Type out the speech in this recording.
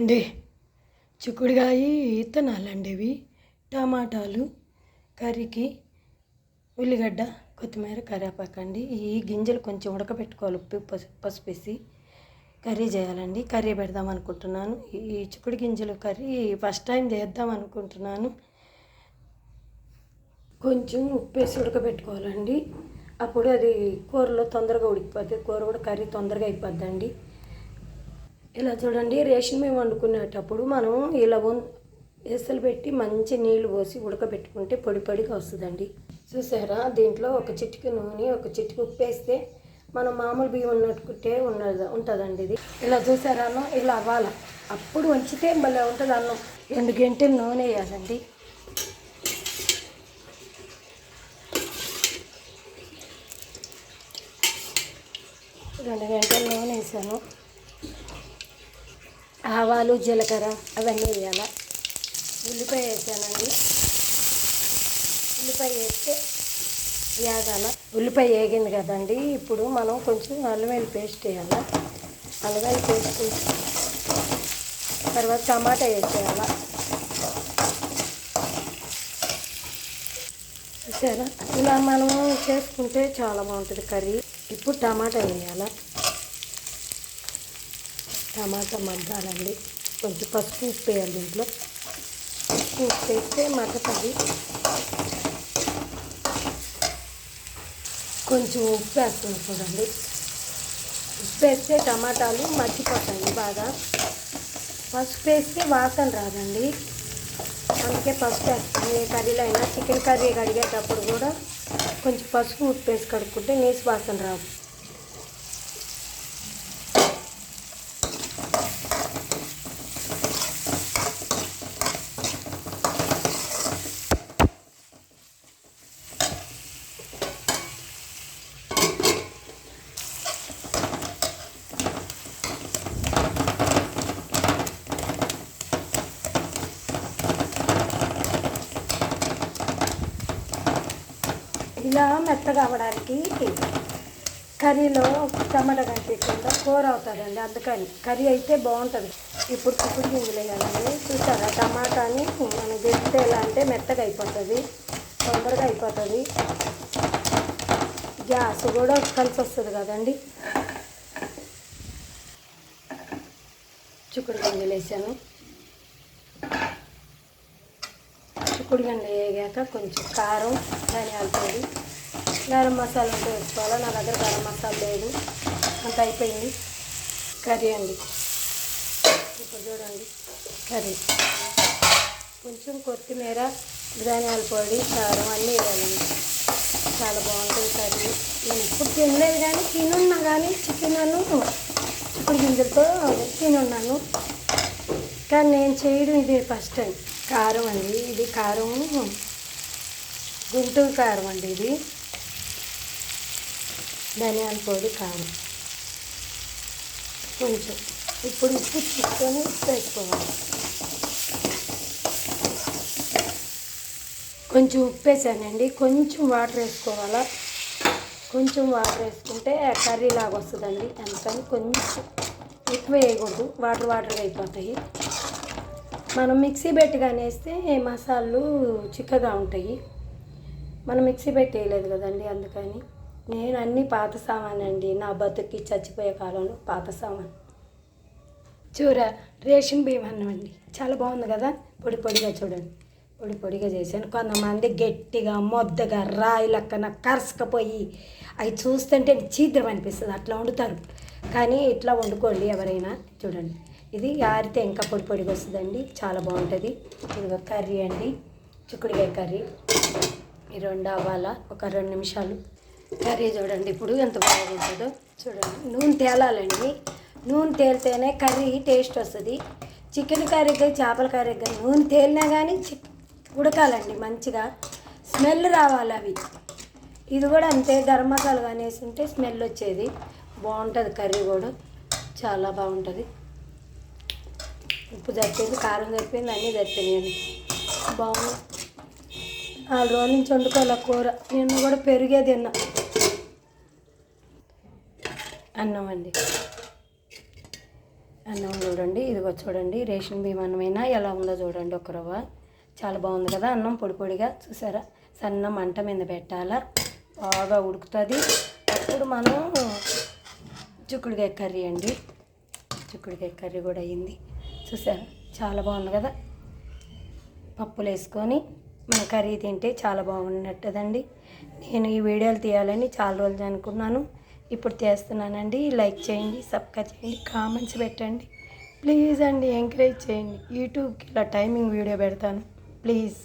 అండి చిక్కుడుకాయ విత్తనాలండి ఇవి టమాటాలు కర్రీకి ఉల్లిగడ్డ కొత్తిమీర కరివేపాకు అండి. ఈ గింజలు కొంచెం ఉడకబెట్టుకోవాలి ఉప్పు పసుపు వేసి కర్రీ చేయాలండి. కర్రీ పెడదాం అనుకుంటున్నాను. ఈ చిక్కుడు గింజలు కర్రీ ఫస్ట్ టైం చేద్దాం అనుకుంటున్నాను. కొంచెం ఉప్పు వేసి ఉడకబెట్టుకోవాలండి. అప్పుడు అది కూరలో తొందరగా ఉడికిపోతుంది. కూర కూడా కర్రీ తొందరగా అయిపోద్దండి. ఇలా చూడండి, రేషన్ మేము వండుకునేటప్పుడు మనం ఇలా ఎసలు పెట్టి మంచి నీళ్లు పోసి ఉడకబెట్టుకుంటే పొడి పొడిగా వస్తుందండి. చూసారా, దీంట్లో ఒక చిటికి నూనె ఒక చిటికి ఉప్పు వేస్తే మనం మామూలు బియ్యం ఉన్నట్టుకుంటే ఉంటుందండి. ఇది ఇలా చూసారా, అన్నం ఇలా అవ్వాలి. అప్పుడు వంచితే భలే ఉంటుంది అన్నం. 2 గంటలు నూనె వేయాలండి. రెండు గంటలు నూనె వేసాను. ఆవాలు జీలకర్ర అవన్నీ వేయాలి. ఉల్లిపాయ వేసానండి. ఉల్లిపాయ వేస్తే వేగాల. ఉల్లిపాయ వేగింది కదండి. ఇప్పుడు మనం కొంచెం అల్లం వెల్లుల్లి పేస్ట్ వేయాలి. అల్లం వెల్లుల్లి పేస్ట్ తర్వాత టమాటా వేసేయాలి. చూసారా, ఇలా మనం చేసుకుంటే చాలా బాగుంటుంది కర్రీ. ఇప్పుడు టమాటా వేయాలి. టమాటా మగ్గాలండి. కొంచెం పసుపు ఉప్పు వేయాలి. దీంట్లో ఉప్పు వేస్తే మగ్గుతుంది. కొంచెం ఉప్పు వేస్తుంది చూడండి. ఉప్పు వేస్తే టమాటాలు మగ్గిపోతాయి బాగా. పసుపు వేస్తే వాసన రాదండి, అందుకే పసుపు వేస్తాను. ఏ కర్రీలో అయినా చికెన్ కర్రీ కడిగేటప్పుడు కూడా కొంచెం పసుపు ఉప్పు వేసి కడుక్కుంటే నీసు వాసన రాదు. ఇలా మెత్తగా అవ్వడానికి కర్రీలో టమాటా కనిపించకుండా కూర అవుతుందండి. అందుకని కర్రీ అయితే బాగుంటుంది. ఇప్పుడు చిక్కుడు గింజలు వేయాలండి. చూసారా, టమాటాని మనం గెలిస్తే ఎలా అంటే మెత్తగా అయిపోతుంది, తొందరగా అయిపోతుంది. గ్యాస్ కూడా కలిసి వస్తుంది కదండి. చిక్కుడు గింజలు వేసాను. చిక్కుడు గింజలు వేగాక కొంచెం కారం, ధనియాల పొడి, గరం మసాలా ఉంటే వేసుకోవాలి. నా దగ్గర గరం మసాలా లేదు, అంత అయిపోయింది. కర్రీ అండి. ఇప్పుడు చూడండి కర్రీ. కొంచెం కొత్తిమీర, ధనియాల పొడి, కారం అన్నీ వేయాలండి. చాలా బాగుంటుంది కర్రీ. నేను ఎప్పుడు తినలేదు, కానీ తినున్నా కానీ చికెన్ చిక్కుడు గింజలతో తినున్నాను, కానీ నేను చేయడం ఇదే ఫస్ట్ టైం. కారం అండి, ఇది కారం గుంటూరు కారం అండి. ఇది ధనియాల పొడి, కారం కొంచెం. ఇప్పుడు ఉప్పు తీసుకొని వేసుకోవాలి. కొంచెం ఉప్పు వేసానండి. కొంచెం వాటర్ వేసుకోవాలా. కొంచెం వాటర్ వేసుకుంటే కర్రీ లాగా వస్తుందండి. అందుకని కొంచెం ఎక్కువ వేయకూడదు, వాటర్ వాటర్గా అయిపోతాయి. మనం మిక్సీ పెట్టి కానీ వేస్తే మసాలాలు చిక్కగా ఉంటాయి. మనం మిక్సీ పెట్టి వేయలేదు కదండి, అందుకని. నేను అన్నీ పాత సామాన్ అండి. నా బతుకి చచ్చిపోయే కాలంలో పాత సామాన్. చూర రేషన్ బియ్యం అన్నం అండి. చాలా బాగుంది కదా. పొడి పొడిగా చూడండి, పొడి పొడిగా చేశాను. కొంతమంది గట్టిగా మొద్దగా రాయి లెక్కన కరసకపోయి అవి చూస్తుంటే చీద్రం అనిపిస్తుంది, అట్లా వండుతారు. కానీ ఇట్లా వండుకోండి ఎవరైనా. చూడండి, ఇది ఆరితే ఇంకా పొడి పొడిగా వస్తుందండి, చాలా బాగుంటుంది. ఇది కర్రీ అండి, చిక్కుడుకాయ కర్రీ. ఈ 2 అవ్వాలా, ఒక 2 నిమిషాలు. కర్రీ చూడండి ఇప్పుడు ఎంత బాగుంటుందో చూడండి. నూనె తేలాలండి. నూనె తేలితేనే కర్రీ టేస్ట్ వస్తుంది. చికెన్ కర్రీకి, చేపల కర్రీకి నూనె తేలినా కానీ ఉడకాలండి మంచిగా, స్మెల్ రావాలి అవి. ఇది కూడా అంతే, గరం మసాలా కానీ వేసుంటే స్మెల్ వచ్చేది బాగుంటుంది. కర్రీ కూడా చాలా బాగుంటుంది. ఉప్పు సరిపోయింది, కారం సరిపోయింది, అన్నీ సరిపోయినాయండి. బాగుంది. 4 రోజుల నుంచి వండుకోవాలి కూర. నేను కూడా పెరిగే తిన్నా. అన్నం అండి. అన్నం చూడండి, ఇదిగో చూడండి రేషన్ బియ్యం అన్నమైనా ఎలా ఉందో చూడండి. ఒక రవ్వ చాలా బాగుంది కదా. అన్నం పొడి పొడిగా చూసారా, సన్న మంట మీద పెట్టాలా, బాగా ఉడుకుతుంది. అప్పుడు మనం చిక్కుడుకాయ కర్రీ అండి, చిక్కుడుకాయ కర్రీ కూడా అయ్యింది చూసారా, చాలా బాగుంది కదా. పప్పులు వేసుకొని మన కర్రీ తింటే చాలా బాగున్నట్టుదండి. నేను ఈ వీడియోలు తీయాలని చాలా రోజులు అనుకున్నాను, ఇప్పుడు చేస్తున్నానండి. లైక్ చేయండి, సబ్స్క్రైబ్ చేయండి, కామెంట్స్ పెట్టండి ప్లీజ్ అండి, ఎంకరేజ్ చేయండి. యూట్యూబ్కి ఇలా టైమింగ్ వీడియో పెడతాను ప్లీజ్.